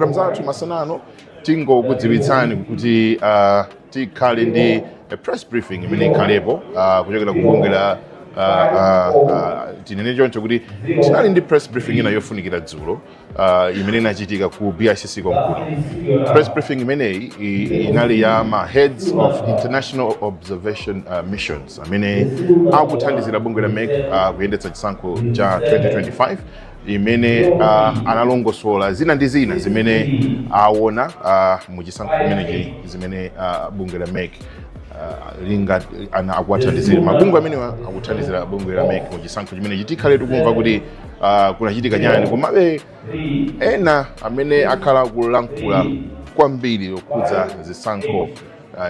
Ramzatu masanano tingo kudziwitsani kuti tikhale ndi press briefing imene ikhalepo kuchokera kubungwe tinene choncho kuti tinali ndi press briefing ina yofunikira dzulo imene inachitika ku BICC konkuno. Press briefing imeneyi inali ya ma heads of international observation missions amene akuthandizira bungwe la MEC kuyendetsa chisankho cha 2025 imene analongosola zina ndi zina zimene aona mu chisankho chimenechi zimene bungwe la MEC linga akuwathandizira mabungwe amene akuthandizira bungwe la MEC mu chisankho chimenechi. Tikhale tikumva kuti kunachitika nyani komabe ena amene akhala kulankhula kwambiri yokhudza zisankho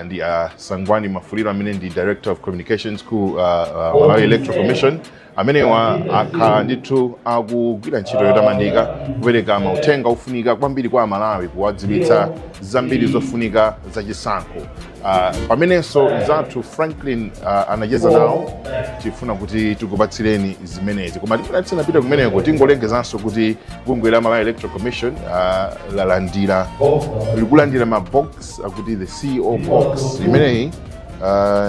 ndi Sangwani Mafuliro amene ndi Director of Communications ku Malawi Electoral Commission amene akhala ndithu akugwira ntchito yotamandika kupereka mauthenga ofunika kwambiri kwa Malawi kuwadziwitsa zambiri zofunika za chisankho. Pamenenso zathu Franklin anacheza nawo tifuna kuti tikupatsireni zimenezi koma tisanapite kumeneko tingolengezanso kuti bungwe la Malawi Electoral Commission likulandira mabox akuti the CEO box imeneyi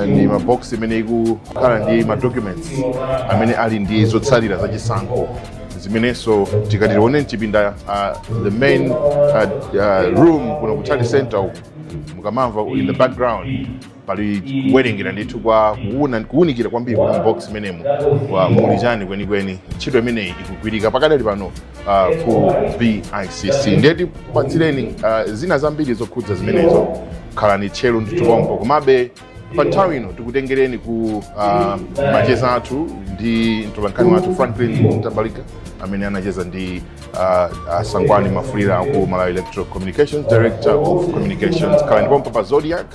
ni mabox imene ikukhala ndi madocuments amene ali ndi zotsalira za chisankho zimenenso tikatione mchipinda the main room kuno ku Tally Center mukamamva in the background pali kuwerengera ndithu kwa kuwunikira kwambiri kwa box imenemo muli chani kwenikweni ntchito imeneyi ikugwirika pakadali pano ku BICC. Ndiye tipatsireni zina zambiri zokhudza zimenezo khalani tchero ndithu pompo komabe pa nthawi ino tikutengereni ku macheza athu ndi mtolankhani wathu Franklin Tabalika amene anacheza ndi Sangwani Mafuliro ku Malawi Electoral Communications, Director of Communications. Khalani pompo pa Zodiac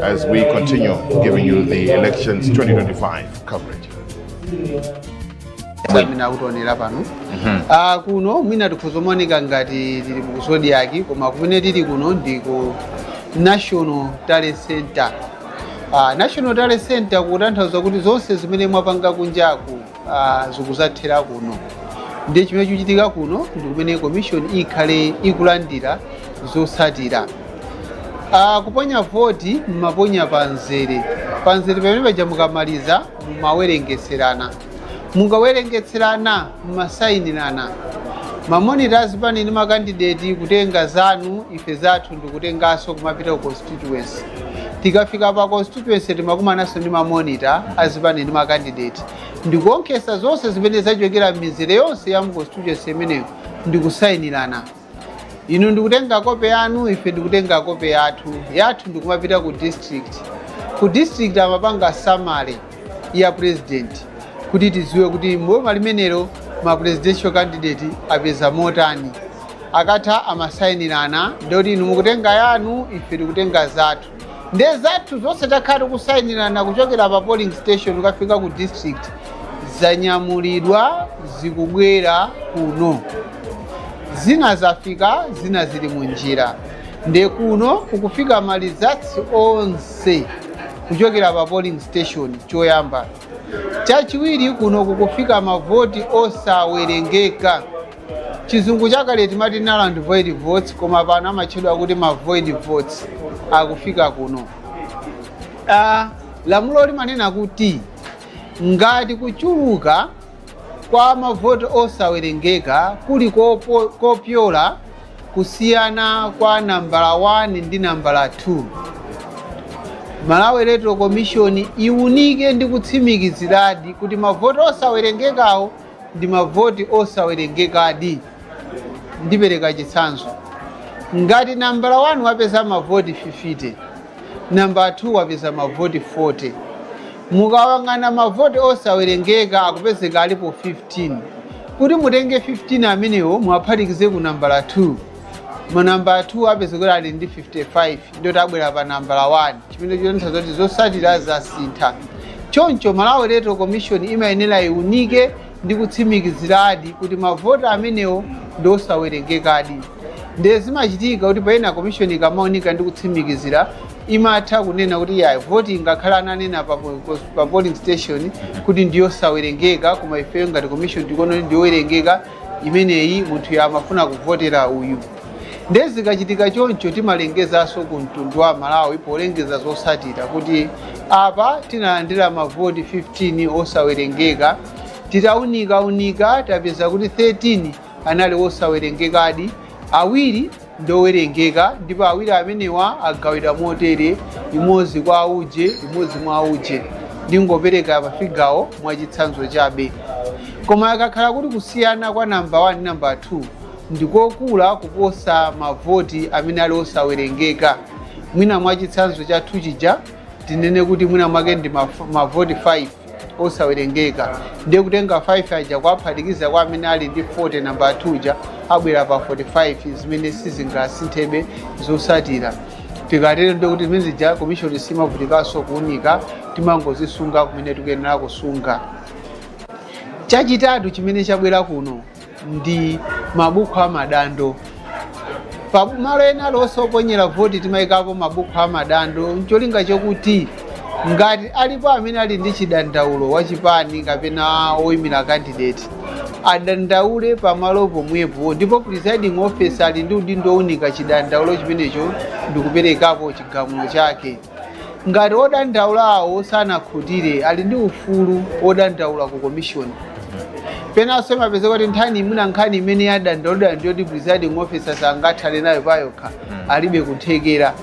as we continue giving you the elections 2025 coverage. Mina kutonera pano kuno mwina tikhuzomaoneka ngati tili ku Zodiac koma kumene tili kuno ndi ku National Talent Center. National Talent Center kutanthauza kuti zonse zimene mwapanga kunjaku zikuzathera kuno. Ndiye chimene chikuchitika kuno ndi kumene commission ikhale ikulandira zotsatira. Kuponya voti mmaponya panzere pamene paja mukamaliza mumawerengetserana. Mukawerengetserana mmasayinirana. Mamonitors pani ndi makandidate kutenga zanu ife zathu ndikutenganso kumapita ku constituency. Tikafika pa constituency timakumanaso ndi mamonitor azipani ndi makandidate. Ndikuonkhesa zonse zimene zachokera m'mizere yonse ya mu constituency imeneyo ndikusayinirana. Inu ndikutenga kope yanu ife ndikutenga kope yathu ndikumapita ku district. Ku district amapanga summary ya president kuti tiziwe kuti mboma limenelo ma presidential candidate apeza motani. Akatha amasayinirana ndoti inu mukutenga yanu ife ndikutenga zathu. Ndiye zathu zonse takhala kusayinirana kuchokera pa polling station ukafika ku district zanyamulidwa zikubwera kuno. Zina zafika zina zili munjira. Ndiye kuno kukufika malizatsi onse kuchokera pa polling station choyamba. Chachiwiri kuno kukufika mavoti osawerengeka. Chizungu chakale timati null and void votes koma pano amatchedwa kuti ma void votes akufika kuno. Lamulo limanena kuti ngati kuchuluka kwa mavoti osawerengeka kuli kopyola kusiyana kwa nambala 1 ndi nambala 2. Malawi Electoral Commission iwunike ndi kutsimikiziradi kuti mavoti osawerengekawo ndi mavoti osawerengekadi. Ndipereka chitsanzo. Ngati nambala 1 wapeza mavoti 50, nambala 2 wapeza mavoti 40. Mukawangana mavoti osawerengeka akupezeka alipo 15. Kuti mutenge 15 amenewo mwaphatikize ku nambala 2. Nambala 2 apezeka ali ndi 55 ndio tabwera pa nambala 1. Chimene chionetsa kuti zotsatira zasintha. Choncho Malawi Electoral Commission imayenera iwunike ndi kutsimikiziradi kuti mavoti amenewo ndi osawerengekadi. Ndiye zimachitika kuti paina commission ikamaonika ndi kutsimikizira imatha kunena kuti ya voting ngakhala ananena pa polling station kuti ndiyo sawerengeka koma ife ngati commission tikuona ndiyo werengeka imeneyi munthu amafuna kuvotera uyu. ndezikachitika choncho timalengezanso ku mtundu wa Malawi polengeza zotsatira kuti apa tinalandira mavoti 15 osawerengeka, titaunika tapeza kuti 13 anali osawerengekadi, awiri ndowerengeka, ndipo awiri amenewa agawidwa motere, imodzi kwa auje imodzi mwa auje, ndingopereka pafigawo mwachitsanzo chabe. Koma akakhala kuti kusiyana kwa namba 1 namba 2 ndikokula kuposa mavoti amene ali osawerengeka, mwina mwachitsanzo cha 2 chija tinene kuti mwina mwake ndi mavoti 5 osawerengeka, ndiye kutenga 5 aja kwaphatikiza kwa amene ali ndi 40 namba 2 ja abwera pa 45 zimene sizingasinthebe zotsatira. Tikatero ndiye kuti zimene zija komishoni simavutikanso kuunika, timangozisunga kumene tikuyenera kusunga. Chachitatu chimene chabwera kuno ndi mabuku amadando. Pamalo ena alonse oponyera voti timayikapo mabuku amadando, ncholinga chokuti ngati alipo amene ali ndi chidandaulo wachipani kapena oyimira candidate adandaule pamalo pomwepo, ndipo presiding officer ali ndi udindo owunika chidandaulo chimenecho ndikuperekapo chigamulo chake. Ngati odandaulawo sanakhutire ali ndi ufulu odandaula ku commission. Penanso imapezeka kuti nthani imuna nkhani imene yadandaulidwa ndiyoti presiding officer sangathane nayo payokha, alibe kuthekera,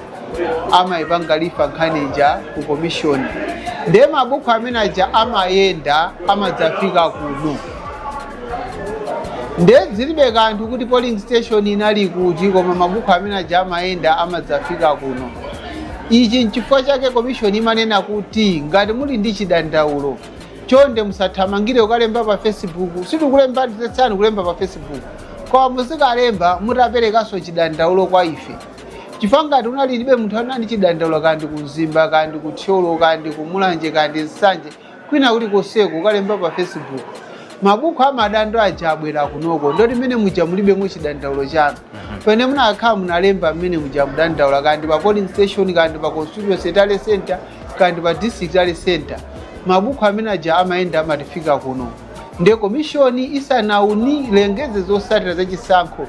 amayipanga lifa nkhani ija ku commission. Ndiye mabuku amene aja amayenda amadzafika kuno. Ndiye zilibe kanthu kuti polling station inali kuti, koma mabuku amene aja amayenda amadzafika kuno. Ichi nchifukwa chake commission imanena kuti ngati muli ndi chidandaulo chonde musathamangire ukalemba pa Facebook, situkulemba tsani kulemba pa Facebook, koma musikalemba mutaperekanso chidandaulo kwa ife. Chifukwa ngati unalibe munthu anali chidandaulo kandi kumzimba kandi kuthyolo kandi kumulanje kandi nsanje kwina kuti koseko ukalemba pa Facebook, mabuku amadando aja abwera kunoko, ndoti mmene muja mulibe mu chidandaulo chanu. Pene munakhala munalemba mmene muja mudandaula kandi pa polling station kandi pa constituency tale center kandi pa district tale center, mabuku amene aja amayenda amatifika kuno. Ndiye komishoni isanalengeze zotsatira zachisankho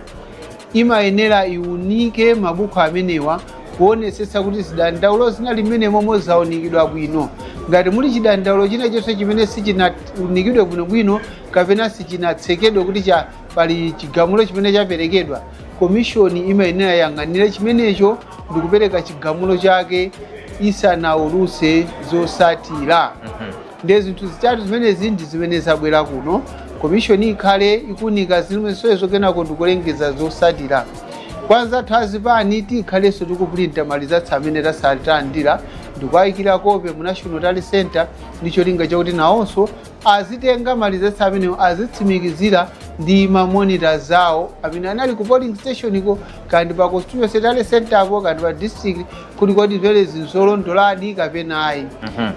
imayenera iunike mabuku amenewa kuonesesa kuti zidandaulo zinali mmene momwe zaunikidwa bwino. Ngati muli chidandaulo china chonse chimene sichinaunikidwe bwinobwino kapena sichinatsekedwe kuti pali chigamulo chimene chaperekedwa, komishoni imayenera yang'anire chimenecho ndikupereka chigamulo chake isanauluse zotsatira. Ndiye zinthu zitatu zimenezi ndi zimene zabwera kuno. Komishoni ikhale ikunika zimene kenako ndikulengeza zotsatira. Kwanza thazipani tikhalenso tikuprinta malizatsi amene tasalandira ndikuayikira kope mu National Tally Center, ndicho linga chakuti nawonso azitenga malizatsi amene azitsimikizira ndi mamonita zawo amene anali ku polling station iko kandi pa constituency tally center apo kandi pa district kuti kodi zimene zinzolondoladi kapena ayi.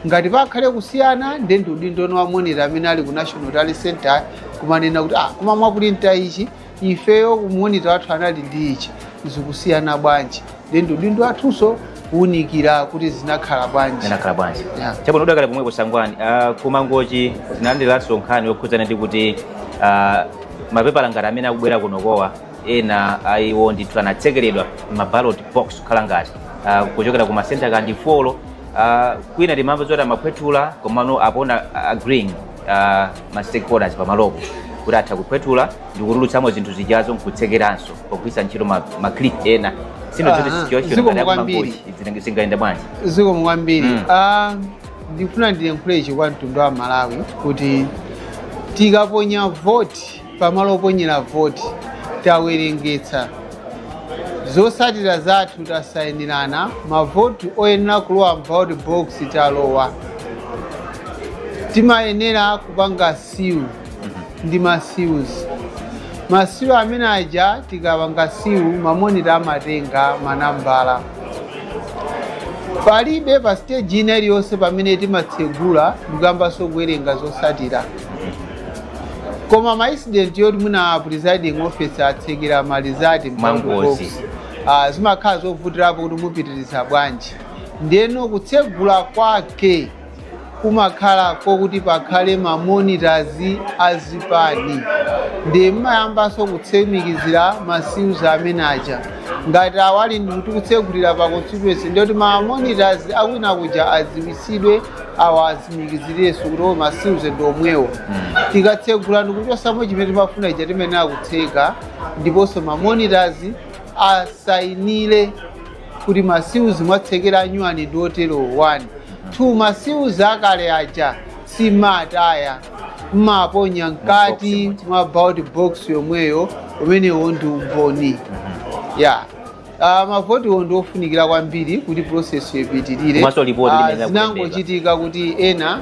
Ngati pakhale kusiyana ndi udindo wa monita amene ali ku National Tally Center kumanena kuti koma mwaprinta ichi ifeyo kumonita wathu anali ndi ichi, zikusiyana bwanji, ndi udindo wathunso kuunikira kuti zinakhala bwanji. Chabwino udakale pomwepo Sangwani, kumangochi zinalandiranso nkhani yokhudzana ndi kuti mapepala ngati amene akubwera kunokowa ena ayiwo ndithu anatsekeredwa maballot box kukhala ngati kuchokera ku masenta kandi folo, kwina timamva zoti amaphwethula komano apona agreeing ma stakeholders pamalopo kuti atha kuphwethula ndi kutulutsamo zinthu zijazo nkutsekeranso pogwiritsa ntchito maclip ena. Sino zoti situation ngati akumangochi zingaenda bwanji? Zikomo kwambiri. Ndifuna ndiyankhule kwa mtundu wa Malawi kuti tikaponya voti pamalo oponyera voti tawerengetsa zotsatira zathu, tasayinirana mavoti oyenera kulowa ballot box talowa, timayenera kupanga siu ndi masiu amene aja tikapanga siu mamonita amatenga manambala. Palibe pa stage ina iliyonse pamene timatsegula ndikuyambanso kuwerenga zotsatira, koma ma incident yoti muna presiding officer atsekera malizati m'box zimakhala zovutirapo kuti mupitiriza bwanji. Ndeno kutsegula kwake kumakhala kokuti pakhale mamonitors azipani ndi mmayambanso kutsemikizira masiuzi amene aja ngati awali ndikuti kutsegulira pa constituency ndiyoti mamonitors akwina kuja aziwisidwe awa azimikizirenso kuti masiuzi ndi omwewo tikatsegula ndikuchosamo chimene timafuna ija timene akutseka ndiponso mamonitors asayinire kuti masiuzi mwatsekera anyuwani ndi otero 1 2 masiuzi akale aja simataya mmaponya mkati mwa ballot box yomweyo umenewo ndi umboni ya mavotiwo ndi ofunikira kwambiri kuti process ipitirire zinangochitika kuti ena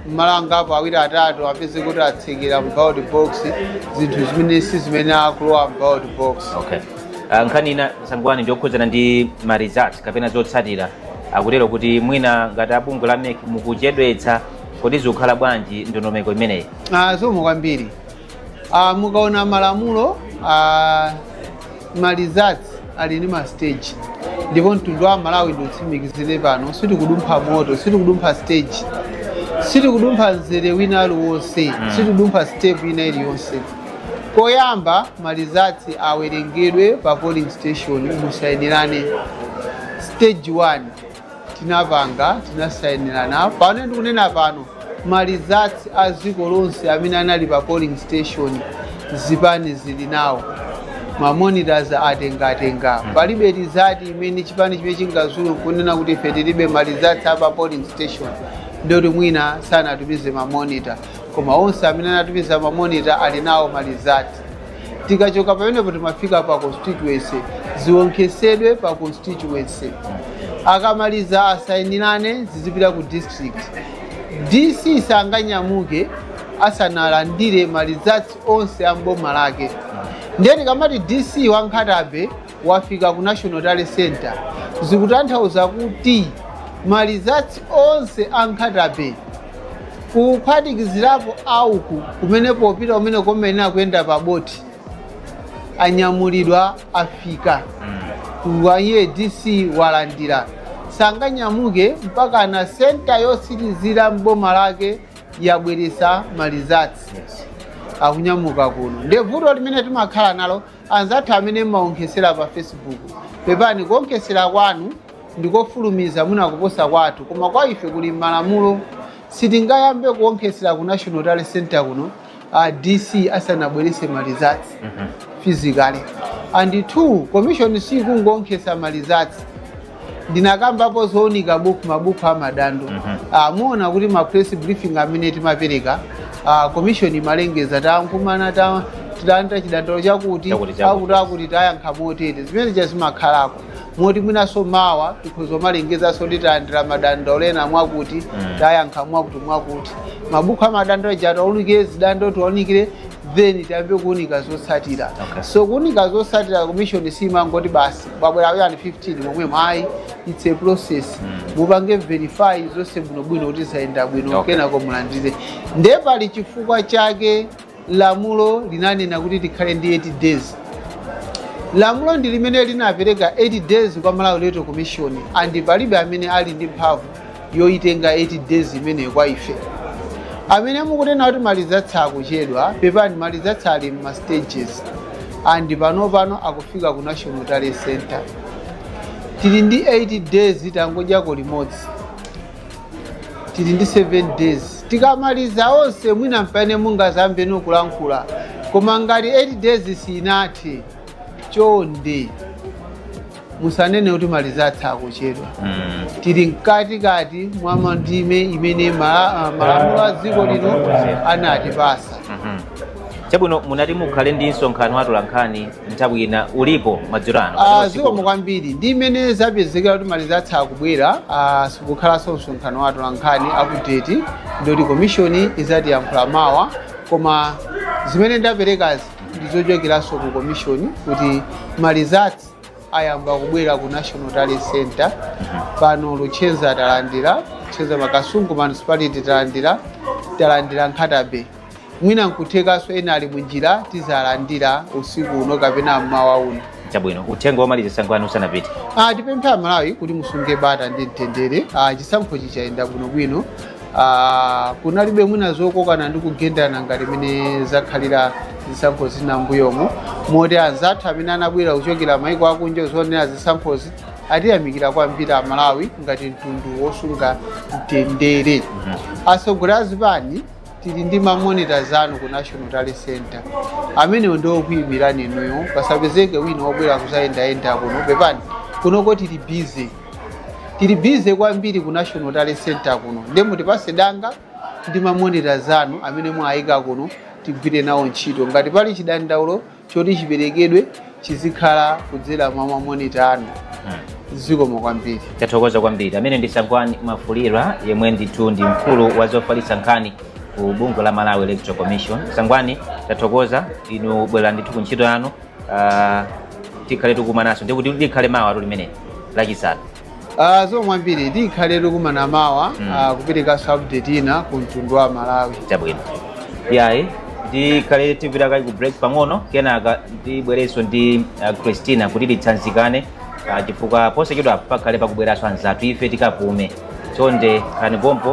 mmalangapo awiri atatu apeze kuti atsekera mu ballot box zinthu zimene si zimene akulowa mu ballot box. Okay. Nkhani ina Sangwani ndiyokhudzana ndi ma results kapena zotsatira akutero kuti mwina ngati abungwe la MEC mukuchedwetsa kodi zikukhala bwanji ndondomeko imeneyi? Zomwe kwambiri mukaona malamulo ma results ali ndi ma stage ndipo mtundu wa Malawi ndiutsimikizire pano sitikudumpha moto sitikudumpha stage sitikudumpha mzere wina aliwonse sitikudumpha step ina iliyonse. Koyamba ma results awerengedwe pa polling station musayinirane stage 1 tinapanga tinasayinirana pano ndikunena pano ma results a dziko lonse amene anali pa polling station zipani zili nawo ma monitors atenga palibe result imene chipani chimene chingazule kunena kuti ife tilibe ma results apa polling station ndoti mwina sanatumize ma monitor koma onse amene anatumiza ma monitor ali nawo ma results. Tikachoka pamenepo timafika pa constituency ziwonkhesedwe pa constituency akamaliza asayinirane zizipita ku district. DC sanganyamuke asanalandire ma results onse amboma lake ndeni kamati DC waNkhatabe wafika ku National Talent Center zikutanthauza kuti ma results onse aNkhatabe kuphatikizirapo auku kumene popita umene komene akuyenda pa boti anyamulidwa afika kuwaye DC walandira sanganyamuke mpaka na center yosirizira mboma lake yabweresa ma results akunyamuka kuno ndi vuto limene timakhala nalo anzathu amene mmaonkhesera pa Facebook pepani kuonkhesera kwanu ndikofulumiza muna kuposa kwathu koma kwa ife kuli malamulo sitingayambe kuonkhesera ku National Talent Center kuno DC asanabwerese ma results physically and 2 commission sikungonkhesa ma results ndinakambapo zoonika mabuku amadando muona kuti ma press briefing amene timapereka commission imalengeza tankumana tidanda chidandalo chakuti akuti tayankha motere zimene chazimakhalako moti mwinaso mawa tikhoza malengezanso titandira madandalo ena mwakuti tayankha mwakuti mabuku amadandalo chataonike zidandalo tionikire then tiyambe kuunika zotsatira. So kuunika zotsatira commission simangoti basi babwera yani 15 momwe mayi it's a process mupange verify zonse bwino kuti zayenda bwino kenako mulandire nde pali chifukwa chake lamulo linanena kuti tikhale ndi 8 days. Lamulo ndi limene linapereka 8 days kwa Malawi Electoral Commission and palibe amene ali ndi mphamvu yoitenga 8 days imene kwa ife amene mukunena kuti ma results akuchedwa pepani ma results ali ma stages and pano akufika ku National Talent Center tili ndi 8 days tangodyako limodzi tili ndi 7 days tikamaliza onse mwina mpane mungazambe nokulankhula koma ngati 8 days sinathe chonde musanene kuti ma results akuchedwa tili mkatikati mwa mandime imene malamulo a dziko lino anatipasa. Chabwino munati mukhale ndi msonkhano watolankhani nthawi ina ulipo madzulano zikomo kwambiri ndi imene zapezekera kuti ma results akubwera sikukhalanso msonkhano watolankhani akudeti ndoti commission izatiyankhula mawa koma zimene ndaperekazi ndizochokeranso ku commission kuti ma results ayamba kubwera ku National Talent Center pano Luchenza talandira Luchenza Makasungu municipality talandira Nkhatabe mwina nkuthekanso ena ali munjira tizalandira usiku uno kapena mmawa uno. Chabwino uthenga womaliza Sangwani usanapite. Tipempha Malawi kuti musunge bata ndi mtendere. Chisankho chichayenda bwinobwino. Kunalibe mwina zokokana ndi kugendana ngati mene zakhalira zisankho zina mbuyomo. Moti anzathu amene anabwera kuchokera maiko akunja zonena zisankhozi atiyamikira kwambiri Malawi ngati mtundu wosunga mtendere. Atsogoleri a zipani tili ndi mamonitors anu ku National Talent Center amene ndiwo kuyimirani inuyo pasapezeke wina wobwera kuzayendayenda kuno pepani kunoko tili busy kwambiri ku National Talent Center kuno ndemo tipase danga ndi mamonitors anu amene mwayika kuno tigwire nawo ntchito ngati pali chidandaulo choti chiperekedwe chizikhala kudzera mwa mamonitor anu. Zikomo kwambiri. Tathokoza kwambiri. Amene ndi Sangwani Mafulira yemwe ndithu ndi mkulu wa zofalitsa nkhani ku bungwe la Malawi Electoral Commission. Sangwani tathokoza inu bwera ndithu ku ntchito yanu. Tikhale tikumanaso ndikuti tikhale mawa limene lachisanu. Zikomo kwambiri tikhale tikumana mawa kupereka update ina ku mtundu wa Malawi. Chabwino. Yayi tikhale tipita ku break pang'ono kenaka tibwerenso ndi Christina kuti titsanzikane chifukwa posachedwa pakhale pakubweranso anzathu ife tikapume chonde khalani pompo.